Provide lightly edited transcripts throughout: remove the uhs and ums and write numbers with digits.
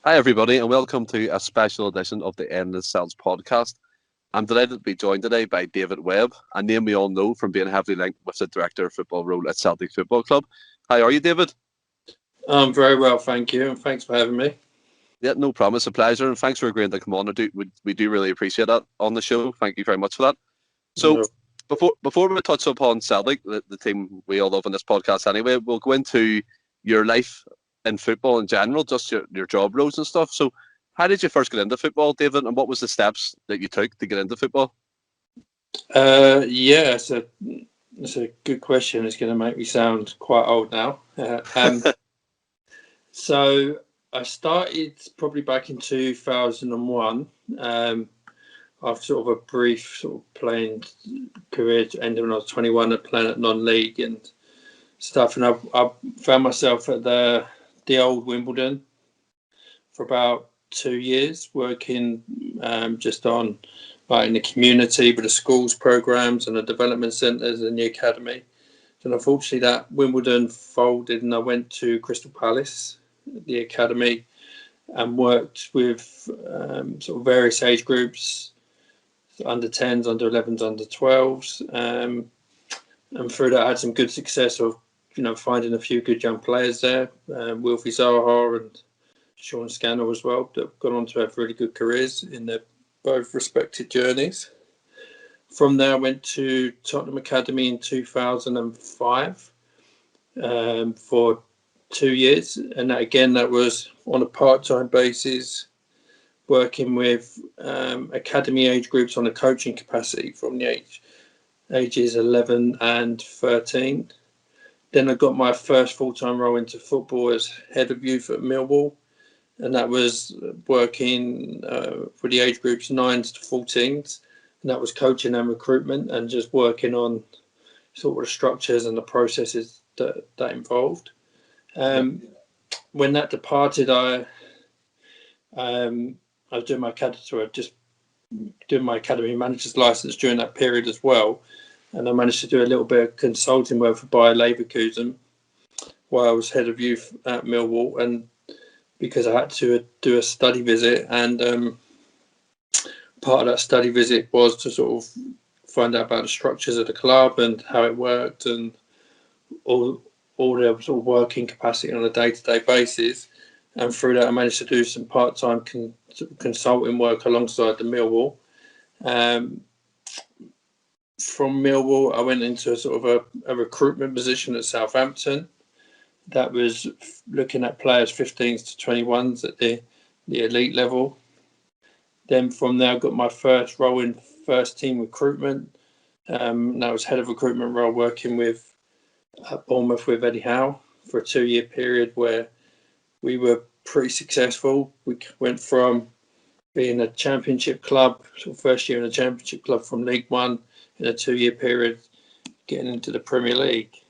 Hi, everybody, and welcome to a special edition of the Celts podcast. I'm delighted to be joined today by David Webb, a name we all know from being heavily linked with the Director of Football role at Celtic Football Club. How are you, David? I'm very well, thank you, and thanks for having me. Yeah, no problem. It's a pleasure, and thanks for agreeing to come on. We do really appreciate that on the show. Thank you very much for that. So, before we touch upon Celtic, the team we all love on this podcast anyway, we'll go into your life in football in general, just your job roles and stuff. So how did you first get into football, David, and what was the steps that you took to get into football? It's a good question. It's going to make me sound quite old now. So I started probably back in 2001. After sort of a brief sort of playing career, ended when I was 21 and playing at non-league and stuff. And I found myself at the old Wimbledon for about 2 years, working just on in the community with the schools programs and the development centres and the academy. And unfortunately that Wimbledon folded and I went to Crystal Palace, the academy, and worked with sort of various age groups, under 10s, under 11s, under 12s. And through that I had some good success of finding a few good young players there, Wilfie Zaha and Sean Scannell as well, that have gone on to have really good careers in their both respected journeys. From there, I went to Tottenham Academy in 2005 for 2 years. And that was on a part-time basis, working with academy age groups on a coaching capacity from the ages 11 and 13. Then I got my first full-time role into football as head of youth at Millwall, and that was working for the age groups 9s to 14s, and that was coaching and recruitment and just working on sort of the structures and the processes that involved. When that departed, I was doing my academy manager's license during that period as well. And I managed to do a little bit of consulting work for Bayer Leverkusen while I was head of youth at Millwall. And because I had to do a study visit, and part of that study visit was to sort of find out about the structures of the club and how it worked and all the sort of working capacity on a day-to-day basis. And through that, I managed to do some part-time consulting work alongside the Millwall. From Millwall, I went into a sort of a recruitment position at Southampton. That was looking at players 15s to 21s at the elite level. Then from there, I got my first role in first team recruitment. And I was head of recruitment role working with Bournemouth with Eddie Howe for a 2-year period where we were pretty successful. We went from being a championship club, sort of first year in a championship club from League One in a 2-year period, getting into the Premier League.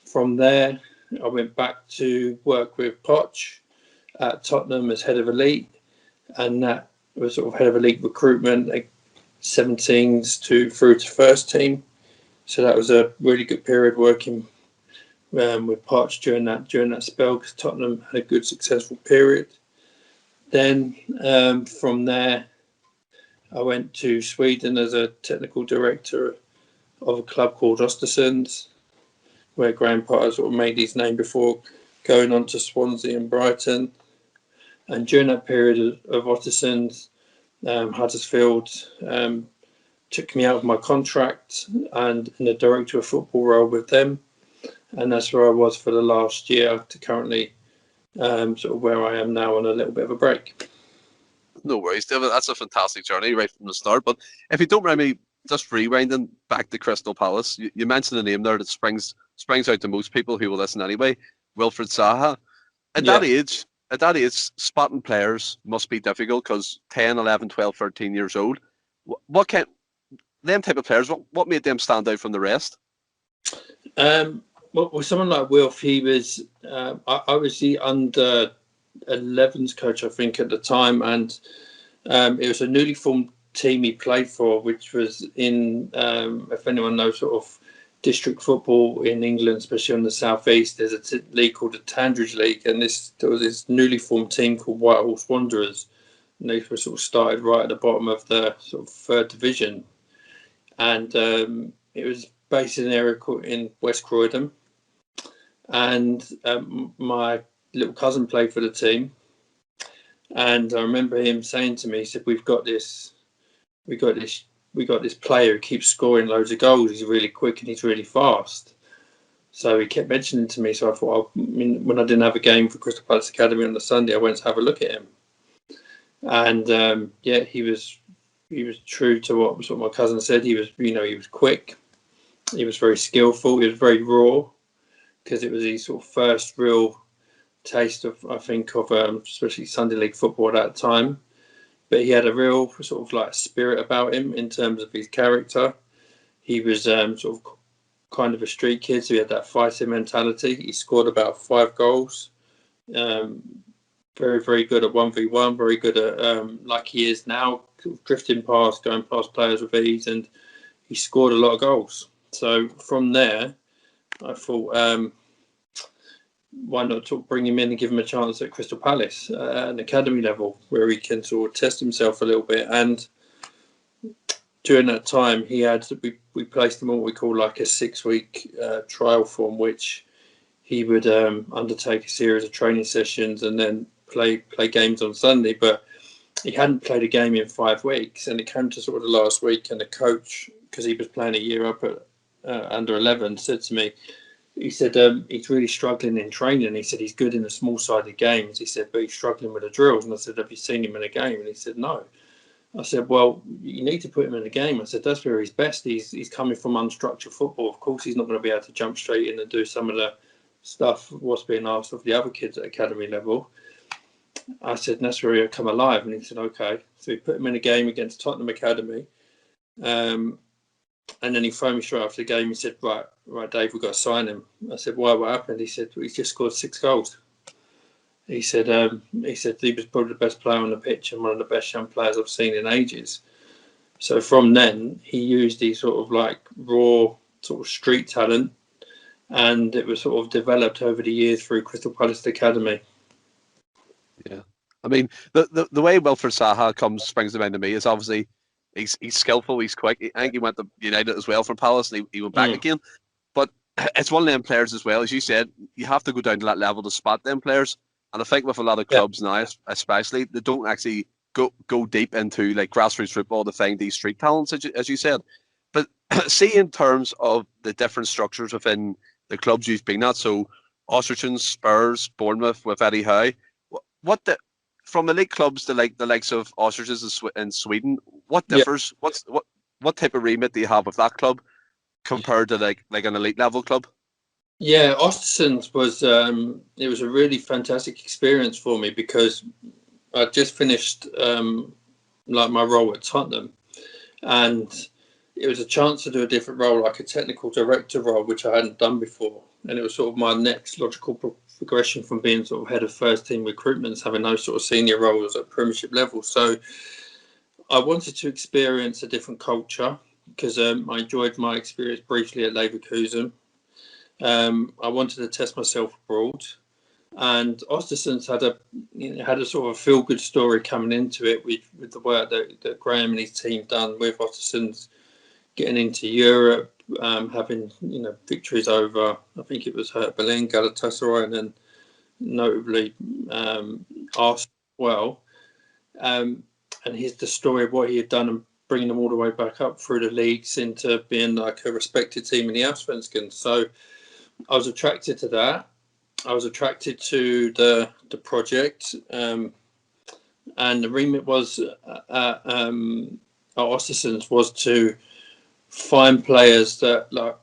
From there, I went back to work with Poch at Tottenham as head of elite, and that was sort of head of elite recruitment, like 17s through to first team. So that was a really good period working with Poch during that spell, because Tottenham had a good successful period. Then from there, I went to Sweden as a technical director of a club called Östersunds, where Graham Potter sort of made his name before going on to Swansea and Brighton. And during that period of Östersunds, Huddersfield took me out of my contract and in the director of football role with them. And that's where I was for the last year to currently sort of where I am now on a little bit of a break. No worries, David. That's a fantastic journey right from the start. But if you don't mind me just rewinding back to Crystal Palace, you mentioned a name there that springs out to most people who will listen anyway, Wilfried Zaha. At that age, spotting players must be difficult because 10, 11, 12, 13 years old. What kind them type of players, what made them stand out from the rest? Well, with someone like Wilf, he was I was the under 11s coach, I think, at the time, and it was a newly formed team he played for, which was in if anyone knows sort of district football in England, especially on the southeast, there's a league called the Tandridge League, and there was this newly formed team called White Horse Wanderers, and they were sort of started right at the bottom of the sort of third division, and it was based in an area in West Croydon, and my little cousin played for the team, and I remember him saying to me, he said, we got this player who keeps scoring loads of goals. He's really quick and he's really fast. So he kept mentioning to me. So I thought, when I didn't have a game for Crystal Palace Academy on the Sunday, I went to have a look at him. And he was true to what my cousin said. He was quick. He was very skillful. He was very raw, because it was his sort of first real taste of, I think, of especially Sunday League football at that time. But he had a real sort of like spirit about him in terms of his character. He was sort of kind of a street kid, so he had that fighting mentality. He scored about 5 goals. Very, very good at 1v1, very good at, like he is now, drifting past, going past players with ease, and he scored a lot of goals. So from there, I thought, why not bring him in and give him a chance at Crystal Palace at an academy level, where he can sort of test himself a little bit. And during that time, we placed him on what we call like a 6-week trial form, which he would undertake a series of training sessions and then play games on Sunday. But he hadn't played a game in 5 weeks, and it came to sort of the last week, and the coach, because he was playing a year up at under 11, said to me, he said, he's really struggling in training. He said he's good in the small-sided games. He said, but he's struggling with the drills. And I said, have you seen him in a game? And he said, no. I said, well, you need to put him in a game. I said, that's where he's best. He's coming from unstructured football. Of course, he's not going to be able to jump straight in and do some of the stuff what's being asked of the other kids at academy level. I said, and that's where he'll come alive. And he said, okay. So we put him in a game against Tottenham Academy. And then he phoned me straight after the game. He said, right, Dave, we've got to sign him. I said, why, what happened? He said, well, he's just scored 6 goals. He said he was probably the best player on the pitch and one of the best young players I've seen in ages. So from then, he used his sort of like raw sort of street talent, and it was sort of developed over the years through Crystal Palace Academy. Yeah. I mean, the way Wilfred Zaha springs to mind to me is obviously he's skillful, he's quick. I think he went to United as well from Palace, and he went back again. But it's one of them players as well, as you said, you have to go down to that level to spot them players. And I think with a lot of clubs now, especially, they don't actually go deep into like grassroots football to find these street talents, as you said. But see, in terms of the different structures within the clubs you've been at, so Ostertund, Spurs, Bournemouth with Eddie Howe, from the league clubs to like the likes of Ostertund in Sweden, what differs? What type of remit do you have with that club compared to like an elite level club? Yeah, Ostersund was it was a really fantastic experience for me, because I just finished like my role at Tottenham, and it was a chance to do a different role, like a technical director role, which I hadn't done before, and it was sort of my next logical progression from being sort of head of first team recruitments, having those sort of senior roles at Premiership level. So I wanted to experience a different culture, because I enjoyed my experience briefly at Leverkusen. I wanted to test myself abroad, and Ostersund had a sort of feel good story coming into it with the work that Graham and his team done with Ostersund, getting into Europe, having victories over, I think it was Hertha Berlin, Galatasaray, and then notably Arsenal as well. And the story of what he had done and bringing them all the way back up through the leagues into being like a respected team in the Allsvenskan. So I was attracted to that. I was attracted to the project, and the remit was at Ostersund was to find players that, like,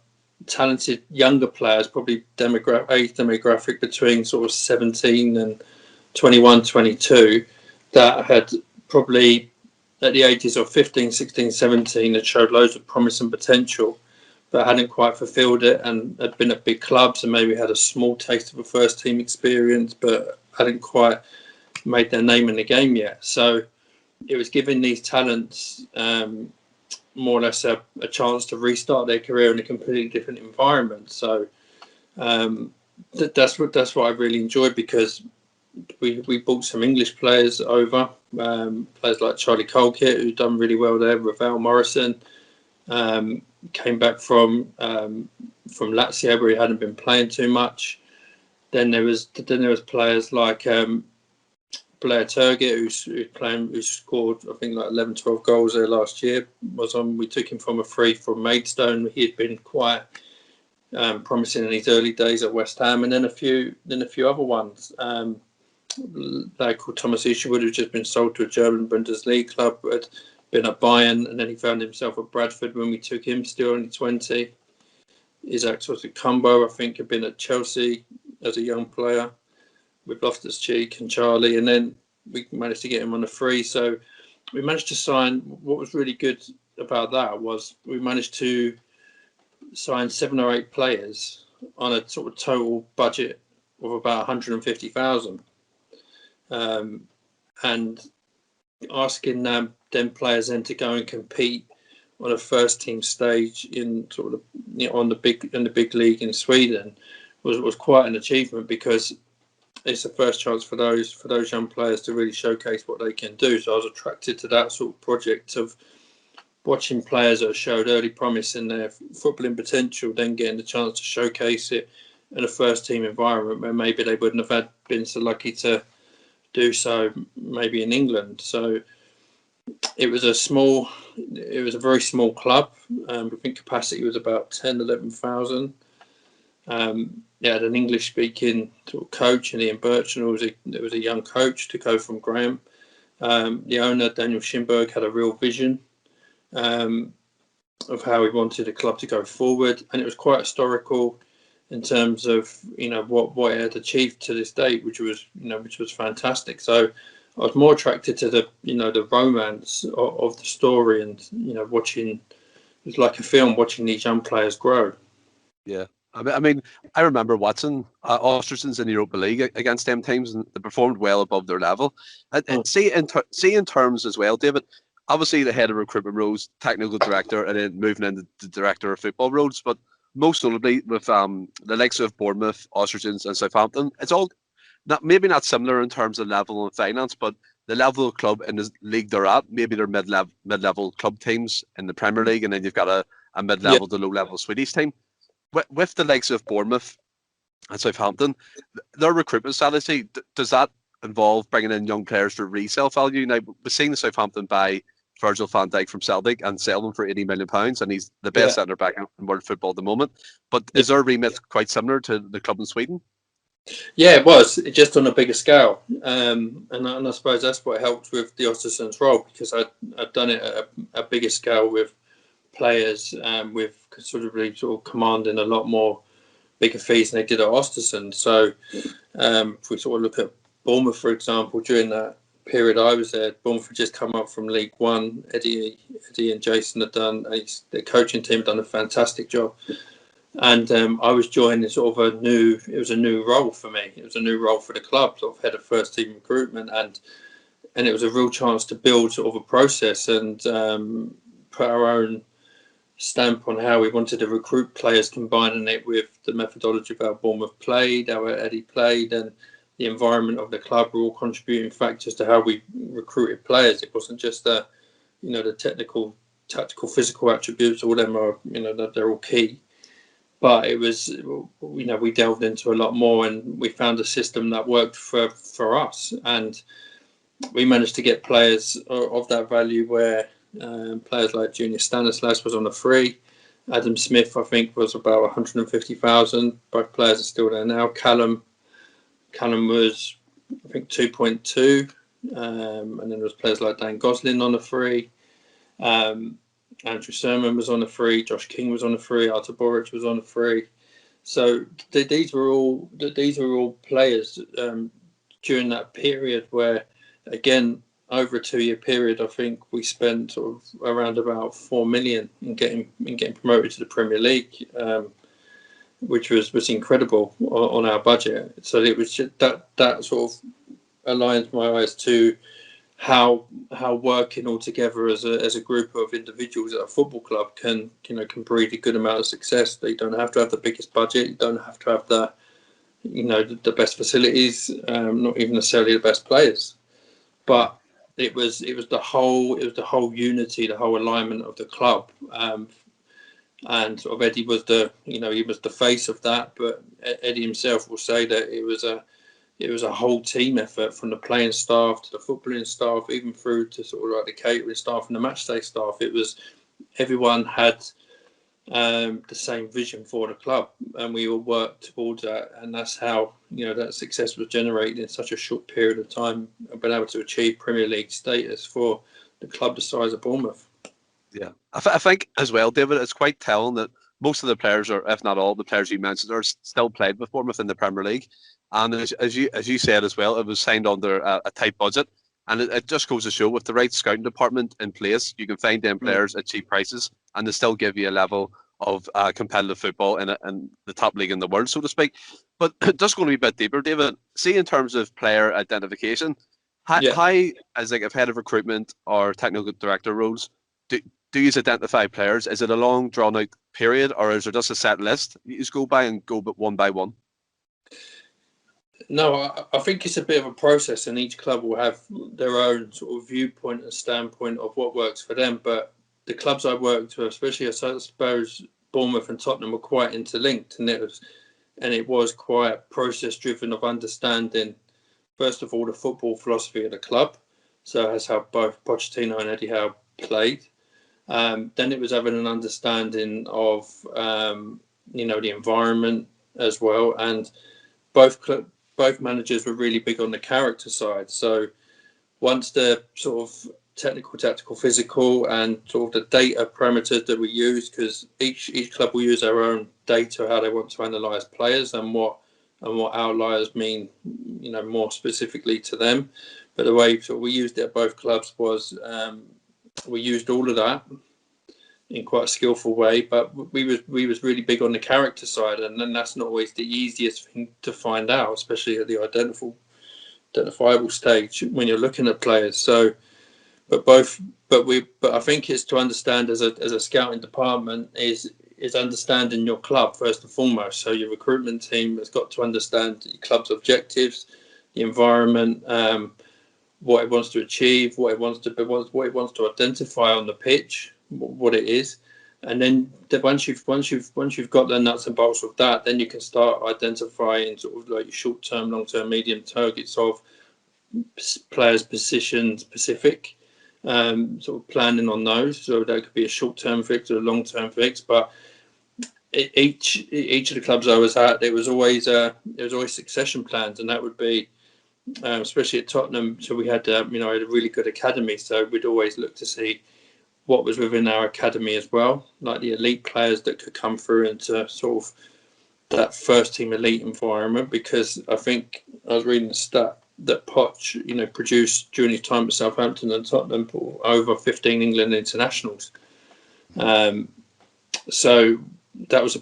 talented younger players, probably age demographic between sort of 17 and 21, 22, that had probably at the ages of 15, 16, 17 had showed loads of promise and potential, but hadn't quite fulfilled it, and had been at big clubs and maybe had a small taste of a first team experience, but hadn't quite made their name in the game yet. So it was giving these talents more or less a chance to restart their career in a completely different environment. So that's what I really enjoyed, because we brought some English players over, players like Charlie Colkett, who'd done really well there. Ravel Morrison came back from Lazio, where he hadn't been playing too much. Then there was players like Blair Turgett, who scored, I think, like 11, 12 goals there last year. We took him from a free from Maidstone. He had been quite promising in his early days at West Ham, and then a few other ones. Like called Thomas Isherwood, who'd just been sold to a German Bundesliga club, had been at Bayern, and then he found himself at Bradford when we took him, still only 20. Isaac Cumbo, I think, had been at Chelsea as a young player with Loftus-Cheek and Charlie, and then we managed to get him on a free. So we managed to sign. What was really good about that was we managed to sign 7 or 8 players on a sort of total budget of about 150,000, and asking them players then to go and compete on a first team stage in sort of on the big league in Sweden was quite an achievement, because it's the first chance for those young players to really showcase what they can do. So I was attracted to that sort of project of watching players that showed early promise in their footballing potential, then getting the chance to showcase it in a first team environment where maybe they wouldn't have been so lucky to do so maybe in England. So it was a very small club. I think capacity was about 10, 11,000. They had an English-speaking sort of coach, and Ian Birchnell was a young coach to go from Graham. The owner, Daniel Schimberg, had a real vision of how he wanted the club to go forward, and it was quite historical in terms of what it had achieved to this date, which was fantastic. So I was more attracted to the romance of the story, and watching. It was like a film, watching these young players grow. Yeah. I mean, I remember watching Ostersunds in the Europa League against them teams, and they performed well above their level. And see in terms as well, David, obviously the head of recruitment roles, technical director, and then moving into the director of football roles. But most notably with the likes of Bournemouth, Ostersunds, and Southampton, it's all maybe not similar in terms of level and finance, but the level of club in the league they're at. Maybe they're mid-level club teams in the Premier League, and then you've got a mid-level to low-level Swedish team. With the likes of Bournemouth and Southampton, their recruitment strategy, does that involve bringing in young players for resale value? Now, we've seen the Southampton buy Virgil van Dijk from Celtic and sell him for £80 million, and he's the best centre back in world football at the moment. But is their remit quite similar to the club in Sweden? Yeah, it was just on a bigger scale, and I suppose that's what helped with the Ostersunds role, because I'd done it at a bigger scale with players with considerably sort of commanding a lot more bigger fees than they did at Ostersund. So if we sort of look at Bournemouth, for example, during that period I was there, Bournemouth had just come up from League One. Eddie and Jason had done, the coaching team had done a fantastic job. And I was joining sort of a new role for me. It was a new role for the club, sort of head of first team recruitment, and it was a real chance to build sort of a process and put our own stamp on how we wanted to recruit players, combining it with the methodology of how Bournemouth played, how Eddie played, and the environment of the club were all contributing factors to how we recruited players. It wasn't just the technical, tactical, physical attributes. All of them are, they're all key. But it was, we delved into a lot more, and we found a system that worked for us. And we managed to get players of that value where players like Junior Stanislas was on a free. Adam Smith, I think, was about 150,000. Both players are still there now. Callum was, I think, 2.2. And then there was players like Dan Gosling on a free. Andrew Sermon was on a free, Josh King was on a free, Artur Boric was on a free. So these were all players during that period where, again, over a 2-year period, I think we spent sort of around about 4 million in getting promoted to the Premier League, which was incredible on our budget. So it was just that sort of aligns my eyes to how working all together as a group of individuals at a football club can breed a good amount of success. They don't have to have the biggest budget. You don't have to have the best facilities, not even necessarily the best players, but it was the whole unity, the whole alignment of the club, and sort of Eddie was he was the face of that. But Eddie himself will say that it was a whole team effort, from the playing staff to the footballing staff, even through to sort of like the catering staff and the matchday staff. It was, everyone had the same vision for the club, and we all worked towards that, and that's how that success was generated in such a short period of time, and been able to achieve Premier League status for the club the size of Bournemouth. Yeah, I think as well, David, it's quite telling that most of the players, or if not all the players you mentioned, are still played with Bournemouth in the Premier League. And as you said as well, it was signed under a tight budget, and it just goes to show, with the right scouting department in place, you can find them players at cheap prices, and they still give you a level of competitive football in the top league in the world, so to speak. But just going to be a bit deeper, David, see, in terms of player identification, how as like, if head of recruitment or technical director roles, do you identify players? Is it a long, drawn-out period, or is there just a set list you just go by and go one by one? No, I think it's a bit of a process, and each club will have their own sort of viewpoint and standpoint of what works for them. But the clubs I worked with, especially I suppose Bournemouth and Tottenham, were quite interlinked, and it was quite process-driven of understanding, first of all, the football philosophy of the club. So that's how both Pochettino and Eddie Howe played. Then it was having an understanding of the environment as well, and both managers were really big on the character side. So once the sort of technical, tactical, physical, and sort of the data parameters that we use, because each club will use their own data, how they want to analyse players and what outliers mean, more specifically to them. But the way we used it at both clubs was we used all of that in quite a skillful way, but we was really big on the character side, and then that's not always the easiest thing to find out, especially at the identifiable stage when you're looking at players. So, but I think it's to understand as a scouting department is understanding your club first and foremost. So your recruitment team has got to understand your club's objectives, the environment, what it wants to achieve, what it wants to identify on the pitch, what it is, and then once you've got the nuts and bolts of that, then you can start identifying sort of like your short-term, long-term, medium targets of players' position specific, sort of planning on those. So that could be a short-term fix or a long-term fix, but each of the clubs I was at, there was always succession plans, and that would be especially at Tottenham. So we had a really good academy, so we'd always look to see what was within our academy as well, like the elite players that could come through into sort of that first team elite environment. Because I think I was reading the stat that Poch, produced during his time at Southampton and Tottenham over 15 England internationals. So that was a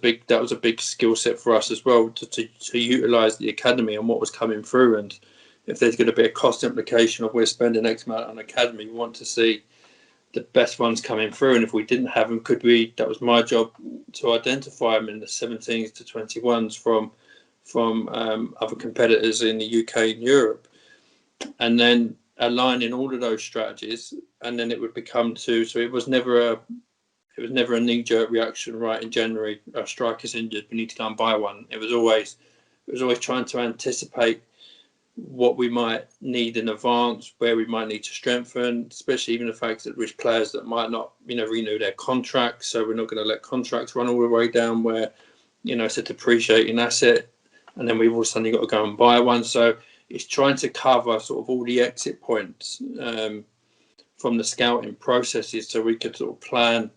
big skill set for us as well to utilise the academy and what was coming through. And if there's going to be a cost implication of we're spending X amount on academy, we want to see the best ones coming through. And if we didn't have them, that was my job to identify them in the 17s to 21s from other competitors in the UK and Europe, and then aligning all of those strategies. And then it would become so it was never a knee-jerk reaction. Right, in January, our striker's injured, we need to go and buy one. It was always trying to anticipate what we might need in advance, where we might need to strengthen, especially even the fact that there's players that might not, renew their contracts. So we're not going to let contracts run all the way down where, it's a depreciating asset, and then we've all suddenly got to go and buy one. So it's trying to cover sort of all the exit points from the scouting processes, so we could sort of plan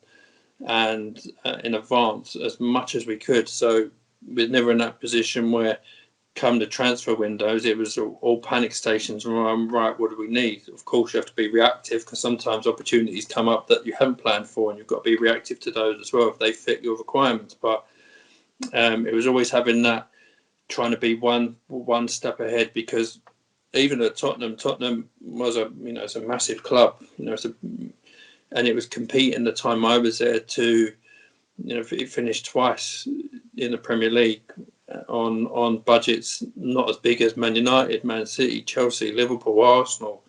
and in advance as much as we could. So we're never in that position where, come the transfer windows, it was all panic stations. Right, what do we need? Of course, you have to be reactive, because sometimes opportunities come up that you haven't planned for, and you've got to be reactive to those as well if they fit your requirements. But it was always having that, trying to be one step ahead, because even at Tottenham was it's a massive club, and it was competing the time I was there to, it finished twice in the Premier League on budgets not as big as Man United, Man City, Chelsea, Liverpool, Arsenal.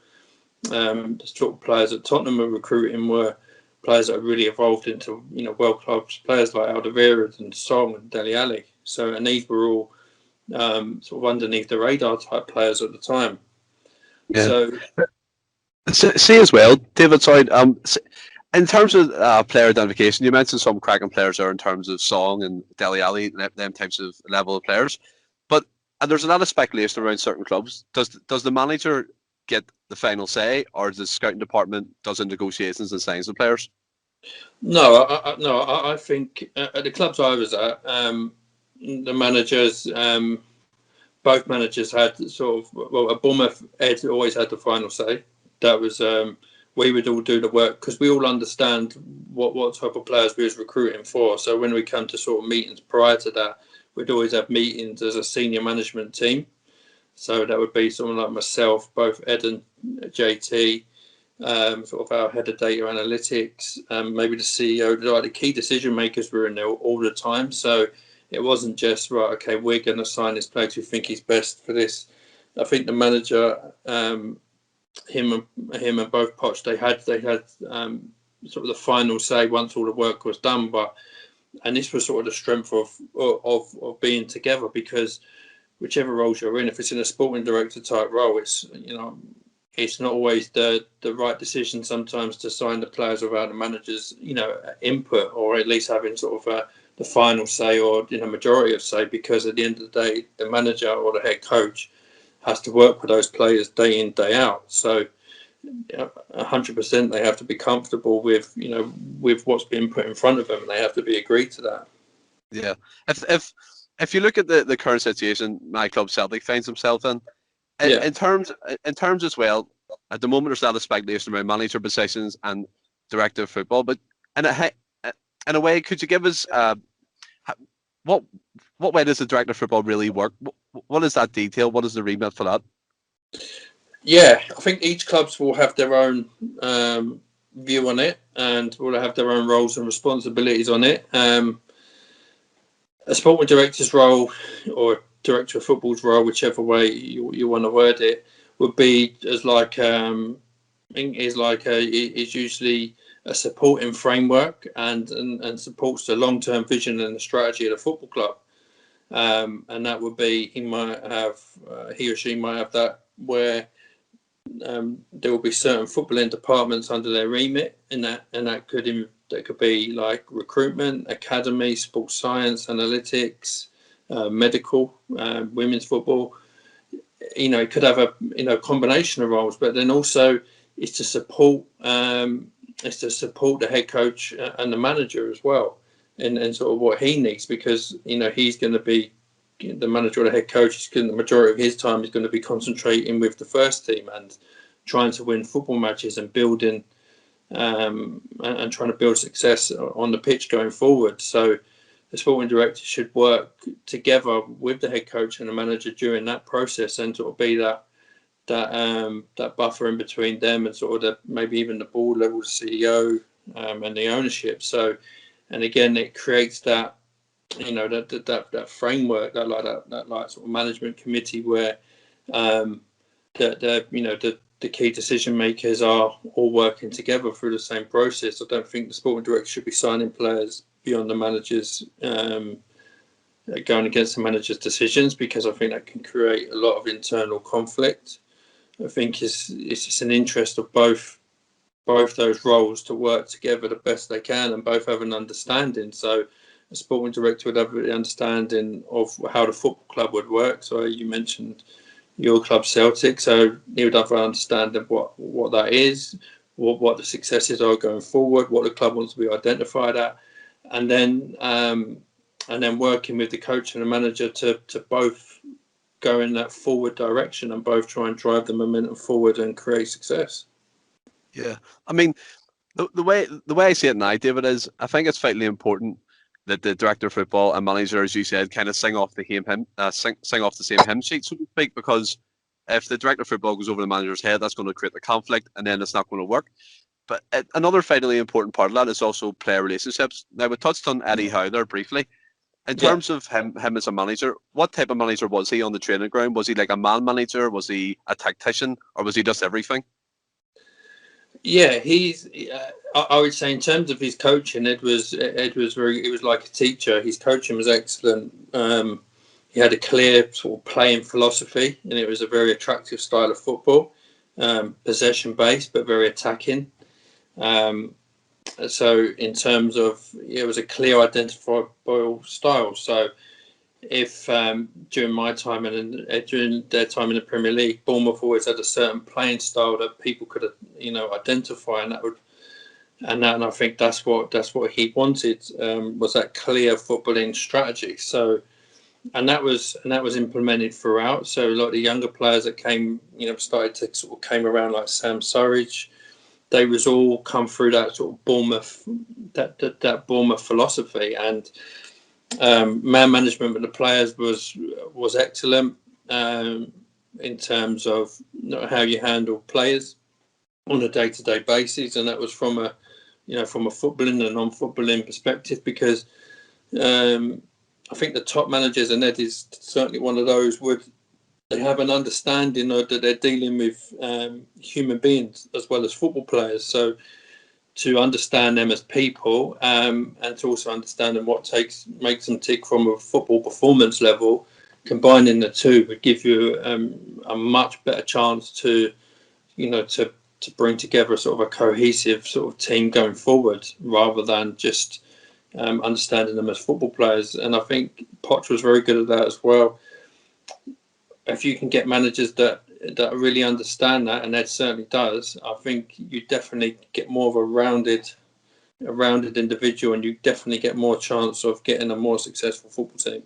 The sort of players at Tottenham were recruiting were players that really evolved into world-class players like Alderweireld and Song and Dele Alli. So, and these were all sort of underneath the radar type players at the time. Yeah. So, see as well, David. Sorry. In terms of player identification, you mentioned some cracking players there in terms of Song and Dele Alli, them types of level of players. But there's a lot of speculation around certain clubs. Does the manager get the final say, or does the scouting department does the negotiations and signs the players? No, I think at the clubs I was at, the managers, both managers had sort of, at Bournemouth, Ed always had the final say. That was, we would all do the work because we all understand what type of players we was recruiting for. So when we come to sort of meetings prior to that, we'd always have meetings as a senior management team. So that would be someone like myself, both Ed and JT, sort of our head of data analytics, maybe the CEO, like the key decision makers were in there all the time. So it wasn't just, right, okay, we're going to sign this player who think he's best for this. I think the manager, him and both Poch, they had sort of the final say once all the work was done. And this was sort of the strength of being together, because whichever roles you're in, if it's in a sporting director type role, it's not always the right decision sometimes to sign the players without the manager's input, or at least having sort of the final say or majority of say, because at the end of the day, the manager or the head coach has to work with those players day in, day out. So 100% they have to be comfortable with with what's being put in front of them, and they have to be agreed to that. Yeah. If you look at the current situation my club Celtic finds himself in terms as well, at the moment there's a lot of speculation around manager positions and director of football, but in a way, could you give us what way does the director of football really work? What is that detail? What is the remit for that? Yeah, I think each clubs will have their own view on it, and will have their own roles and responsibilities on it. A sporting director's role, or director of football's role, whichever way you want to word it, would be as like it's usually a supporting framework and supports the long-term vision and the strategy of the football club. And that would be he or she might have that where there will be certain footballing departments under their remit, and that could be like recruitment, academy, sports science, analytics, medical, women's football. It could have a combination of roles, but then also it's to support the head coach and the manager as well, and sort of what he needs, because he's going to be the manager or the head coach. The majority of his time is going to be concentrating with the first team and trying to win football matches and building and trying to build success on the pitch going forward. So the sporting director should work together with the head coach and the manager during that process, and sort of be that buffer in between them and sort of maybe even the board level CEO and the ownership. So, and again, it creates that that framework, that sort of management committee where the key decision makers are all working together through the same process. I don't think the sporting director should be signing players beyond the managers, going against the manager's decisions, because I think that can create a lot of internal conflict. I think it's just an interest of both those roles to work together the best they can, and both have an understanding. So a sporting director would have the understanding of how the football club would work. So you mentioned your club Celtic, so he would have an understanding of what that is, what the successes are going forward, what the club wants to be identified at, and then working with the coach and the manager to both go in that forward direction and both try and drive the momentum forward and create success. Yeah, I mean, the way I see it now, David, is I think it's vitally important that the director of football and manager, as you said, kind of sing off the same hymn sheet, so to speak, because If the director of football goes over the manager's head, that's going to create the conflict, and then it's not going to work. But another vitally important part of that is also player relationships. Now, we touched on Eddie Howe there briefly. In Yeah. terms of him as a manager, what type of manager was he on the training ground? Was he like a man manager? Was he a tactician? Or was he just everything? Yeah, he's. I would say in terms of his coaching, Ed was very. It was like a teacher. His coaching was excellent. He had a clear sort of playing philosophy, and it was a very attractive style of football, possession based but very attacking. So in terms of, it was a clear identifiable style. So if during my time and during their time in the Premier League, Bournemouth always had a certain playing style that people could, identify, and I think that's what he wanted, was that clear footballing strategy. So and that was implemented throughout. So a lot of the younger players that came, started to sort of came around, like Sam Surridge. They was all come through that sort of Bournemouth, that Bournemouth philosophy, and man management with the players was excellent, in terms of how you handle players on a day-to-day basis, and that was from a footballing and non-footballing perspective, because I think the top managers, and Ed is certainly one of those, they have an understanding that they're dealing with human beings as well as football players. So to understand them as people, and to also understand them makes them tick from a football performance level, combining the two would give you a much better chance to bring together a sort of a cohesive sort of team going forward, rather than just understanding them as football players. And I think Poch was very good at that as well. If you can get managers that really understand that, and Ed certainly does, I think you definitely get more of a rounded individual, and you definitely get more chance of getting a more successful football team.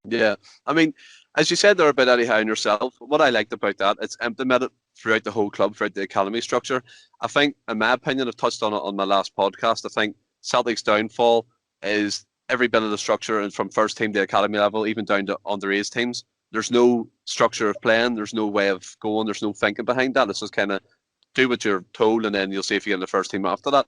Yeah. I mean, as you said there about Eddie Howe and yourself, what I liked about that, it's implemented throughout the whole club, throughout the academy structure. I think, in my opinion, I've touched on it on my last podcast, I think Celtic's downfall is every bit of the structure, and from first team to academy level, even down to underage teams. There's no structure of playing. There's no way of going. There's no thinking behind that. It's just kind of do what you're told, and then you'll see if you get in the first team after that.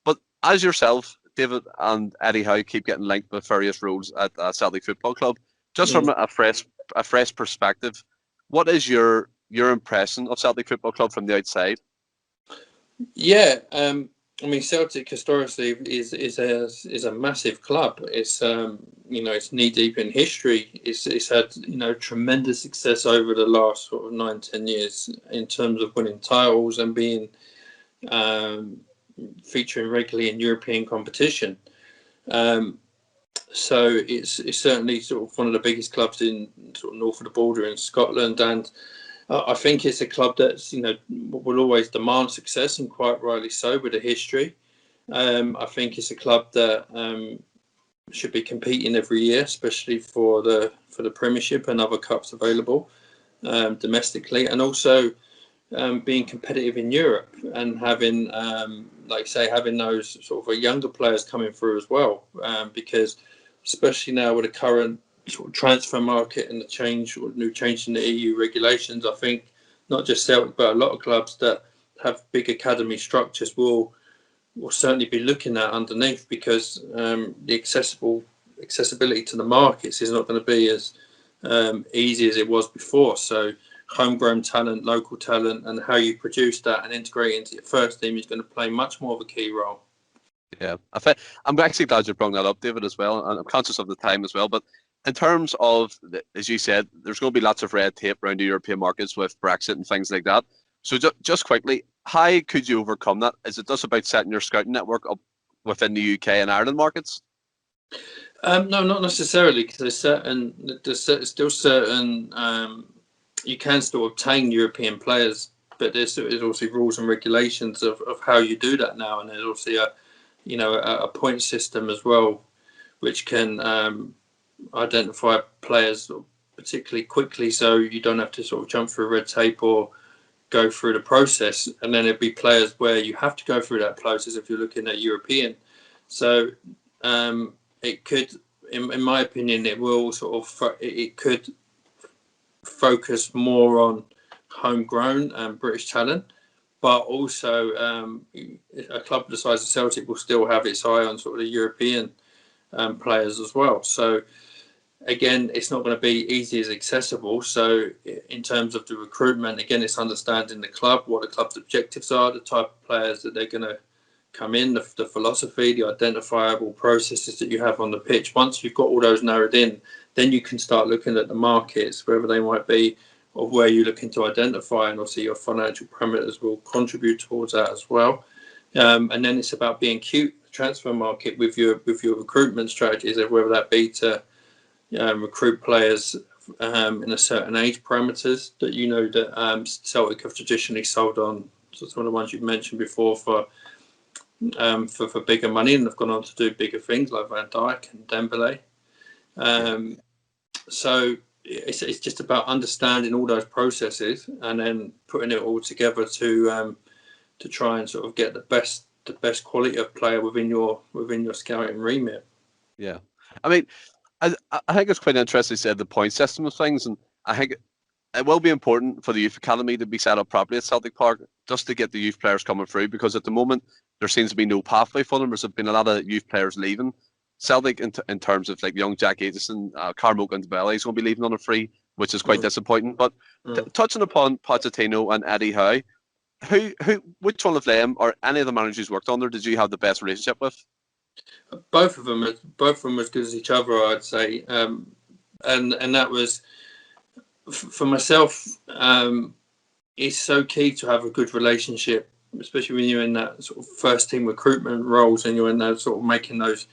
But as yourself, David and Eddie Howe keep getting linked with various roles at Celtic Football Club. Just from a fresh perspective, what is your impression of Celtic Football Club from the outside? Yeah, I mean, Celtic historically is a massive club. It's it's knee deep in history. It's had tremendous success over the last sort of 9-10 years in terms of winning titles and being featuring regularly in European competition. So it's certainly sort of one of the biggest clubs in sort of north of the border in Scotland, and I think it's a club that's will always demand success, and quite rightly so, with a history. I think it's a club that should be competing every year, especially for the Premiership and other cups available domestically, and also being competitive in Europe, and having having those sort of younger players coming through as well, because especially now with the current sort of transfer market and the new change in the EU regulations, I think not just Celtic but a lot of clubs that have big academy structures will certainly be looking at underneath, because the accessibility to the markets is not going to be as easy as it was before. So homegrown talent, local talent, and how you produce that and integrate it into your first team is going to play much more of a key role. Yeah, I'm actually glad you brought that up, David, as well. And I'm conscious of the time as well. But in terms of, as you said, there's going to be lots of red tape around the European markets with Brexit and things like that. So just quickly, how could you overcome that? Is it just about setting your scouting network up within the UK and Ireland markets? No, not necessarily, because there's still certain you can still obtain European players, but there's also rules and regulations of how you do that now, and there's also a point system as well, which can identify players particularly quickly, so you don't have to sort of jump through red tape or go through the process. And then it'd be players where you have to go through that process if you're looking at European. So it could, in my opinion, it will it could focus more on homegrown and British talent, but also a club the size of Celtic will still have its eye on sort of the European players as well. So again, it's not going to be easy as accessible. So in terms of the recruitment, again, it's understanding the club, what the club's objectives are, the type of players that they're going to come in, the philosophy, the identifiable processes that you have on the pitch. Once you've got all those narrowed in, then you can start looking at the markets, wherever they might be, of where you're looking to identify, and obviously your financial parameters will contribute towards that as well. And then it's about being cute, the transfer market, with your recruitment strategies, whether that be to recruit players in a certain age parameters that that Celtic have traditionally sold on. So some of the ones you've mentioned before for bigger money, and they've gone on to do bigger things like Van Dijk and Dembele. So it's just about understanding all those processes and then putting it all together to try and sort of get the best quality of player within your scouting remit. Yeah, I mean, I think it's quite interesting you said the point system of things, and I think it will be important for the youth academy to be set up properly at Celtic Park, just to get the youth players coming through, because at the moment there seems to be no pathway for them. There's been a lot of youth players leaving Celtic in terms of like young Jack Aitchison, Carmo Dembele is going to be leaving on a free, which is quite disappointing. But touching upon Pochettino and Eddie Howe, which one of them or any of the managers worked under did you have the best relationship with? Both of them as good as each other, I'd say, and that was for myself. It's so key to have a good relationship, especially when you're in that sort of first team recruitment roles and you're in that sort of making those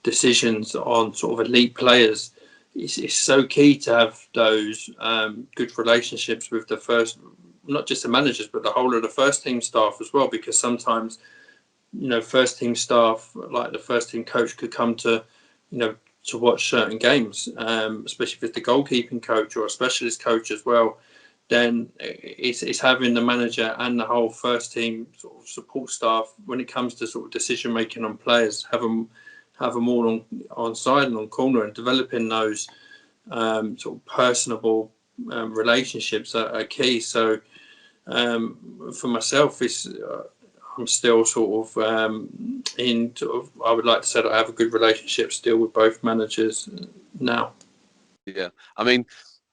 decisions on sort of elite players. It's so key to have those good relationships with the first, not just the managers, but the whole of the first team staff as well, because sometimes first team staff, like the first team coach, could come to to watch certain games, especially if it's the goalkeeping coach or a specialist coach as well. Then it's having the manager and the whole first team sort of support staff when it comes to sort of decision making on players, have them all on side and on corner, and developing those sort of personable relationships are key. So for myself, I'm still sort of I would like to say that I have a good relationship still with both managers now. Yeah, I mean,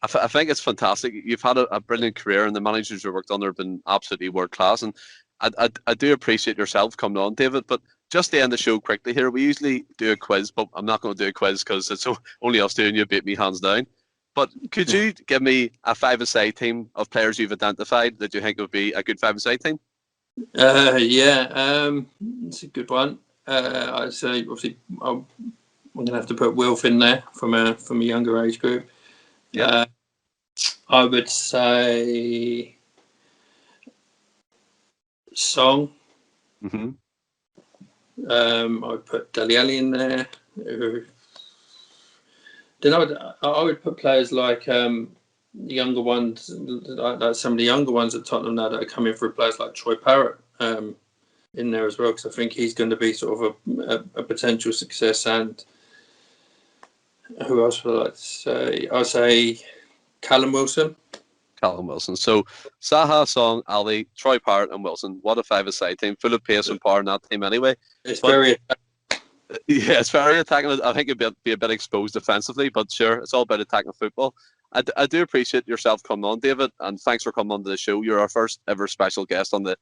I think it's fantastic. You've had a brilliant career, and the managers you worked under have been absolutely world class. And I do appreciate yourself coming on, David. But just to end the show quickly here, we usually do a quiz, but I'm not going to do a quiz because it's only us doing. You beat me hands down. But could you give me a five-a-side team of players you've identified that you think would be a good five-a-side team? It's a good one. I'd say obviously I'm going to have to put Wilf in there from a younger age group. Yeah. I would say Song. Mm-hmm. I would put Dele Alli in there. Then I would put players like the younger ones, like some of the younger ones at Tottenham now that are coming through, players like Troy Parrott in there as well, because I think he's going to be sort of a potential success. And who else would I like to say? I'll say Callum Wilson. So Zaha, Song, Ali, Troy Parrott and Wilson. What a five-a-side team, full of pace and power in that team anyway. It's very attacking. I think it'd be a bit exposed defensively, but sure, it's all about attacking football. I do appreciate yourself coming on, David, and thanks for coming on to the show. You're our first ever special guest on the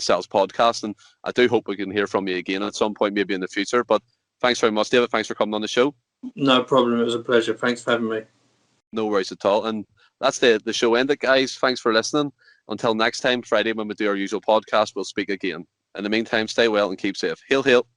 Celts podcast, and I do hope we can hear from you again at some point, maybe in the future. But thanks very much, David. Thanks for coming on the show. No problem. It was a pleasure. Thanks for having me. No worries at all. And that's the show ended, guys. Thanks for listening. Until next time, Friday, when we do our usual podcast, we'll speak again. In the meantime, stay well and keep safe. Hail, hail.